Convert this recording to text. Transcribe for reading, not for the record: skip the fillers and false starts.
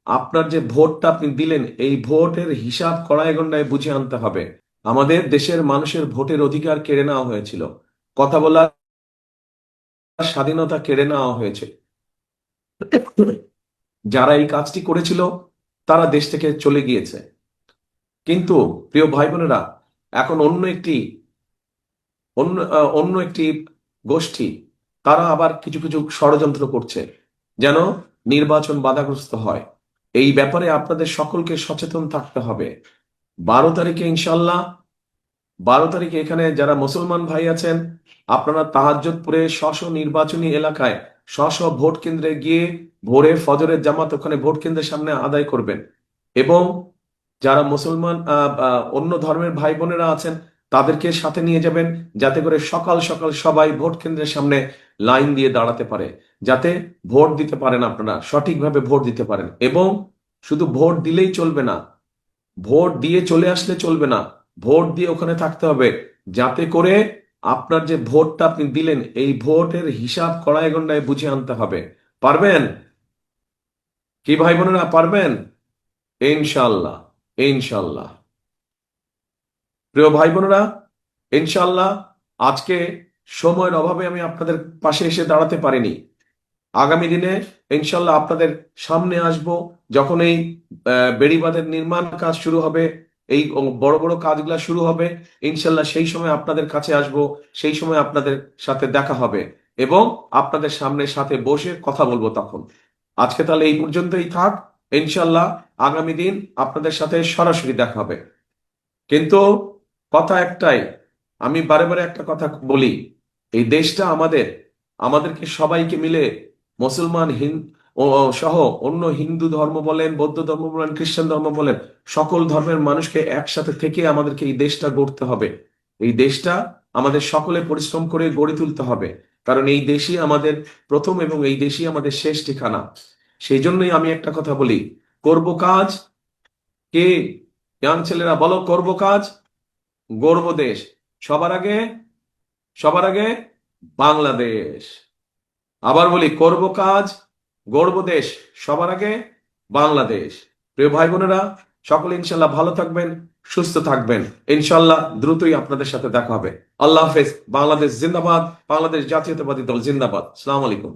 আপনার যে ভোটটা আপনি দিলেন এই ভোটের হিসাব কড়াই গন্ডায় বুঝে আনতে হবে। আমাদের দেশের মানুষের ভোটের অধিকার কেড়ে নেওয়া হয়েছিল, কথা বলার স্বাধীনতা কেড়ে নেওয়া হয়েছে। যারা এই কাজটি করেছিল তারা দেশ থেকে চলে গিয়েছে। কিন্তু প্রিয় ভাই বোনেরা, এখন অন্য একটি গোষ্ঠী, তারা আবার কিছু কিছু ষড়যন্ত্র করছে যেন নির্বাচন বাধাগ্রস্ত হয়। এই ব্যাপারে আপনাদের সকলকে সচেতন থাকতে হবে। 12 তারিখে ইনশাল্লাহ, 12 তারিখে এখানে যারা মুসলমান ভাই আছেন, আপনারা তাহাজ্জুদ পড়ে নির্বাচনী এলাকায় ভোট কেন্দ্রে গিয়ে ভোরে ফজরের জামাত ওখানে ভোট কেন্দ্রের সামনে আদায় করবেন। এবং যারা মুসলমান অন্য ধর্মের ভাই বোনেরা আছেন তাদেরকে সাথে নিয়ে যাবেন, যাতে করে সকাল সকাল সবাই ভোট কেন্দ্রের সামনে লাইন দিয়ে দাঁড়াতে পারে, যাতে ভোট দিতে পারেন, আপনারা সঠিকভাবে ভোট দিতে পারেন। এবং শুধু ভোট দিলেই চলবে না, ভোট দিয়ে চলে আসলে চলবে না, ভোট দিয়ে ওখানে থাকতে হবে, যাতে করে আপনার যে ভোটটা আপনি দিলেন এই ভোটের হিসাব কড়াই গন্ডায় বুঝে আনতে হবে। পারবেন কি ভাই বোনেরা, পারবেন? ইনশাল্লাহ, ইনশাল্লাহ। প্রিয় ভাই বোনেরা, ইনশাল্লাহ আজকে সময়ের অভাবে আমি আপনাদের পাশে এসে দাঁড়াতে পারিনি। আগামী দিনে ইনশাল্লাহ আপনাদের সামনে আসব, যখন এই বেড়িবাঁধের নির্মাণ কাজ শুরু হবে, এই বড় বড় কাজগুলা শুরু হবে, ইনশাল্লাহ সেই সময় আপনাদের কাছে আসব, সেই সময় আপনাদের সাথে দেখা হবে এবং আপনাদের সাথে বসে কথা বলবো তখন। আজকে তাহলে এই পর্যন্তই থাক। ইনশাল্লাহ আগামী দিন আপনাদের সাথে সরাসরি দেখা হবে। কিন্তু কথা একটাই, আমি বারে বারে একটা কথা বলি, এই দেশটা আমাদের, আমাদেরকে সবাইকে মিলে মুসলমান সহ অন্য হিন্দু ধর্ম বলেন, বৌদ্ধ ধর্ম বলেন, খ্রিস্টান ধর্ম বলেন, সকল ধর্মের মানুষকে একসাথে থেকে আমাদেরকে এই দেশটা গড়তে হবে। এই দেশটা আমাদের সকলে পরিশ্রম করে গড়ে তুলতে হবে, কারণ এই দেশই আমাদের প্রথম এবং এই দেশই আমাদের শেষ ঠিকানা। সেই জন্যই আমি একটা কথা বলি, করব কাজ, কে ইয়াং ছেলেরা বলো, করব কাজ, গর্ব দেশ। সবার আগে, সবার আগে বাংলাদেশ। আবার বলি, করব কাজ, গর্ব দেশ, সবার আগে বাংলাদেশ। প্রিয় ভাই বোনেরা, সকলে ইনশাল্লাহ ভালো থাকবেন, সুস্থ থাকবেন। ইনশাল্লাহ দ্রুতই আপনাদের সাথে দেখা হবে। আল্লাহ হাফেজ। বাংলাদেশ জিন্দাবাদ, বাংলাদেশ জাতীয়তাবাদী দল জিন্দাবাদ। আসসালামু আলাইকুম।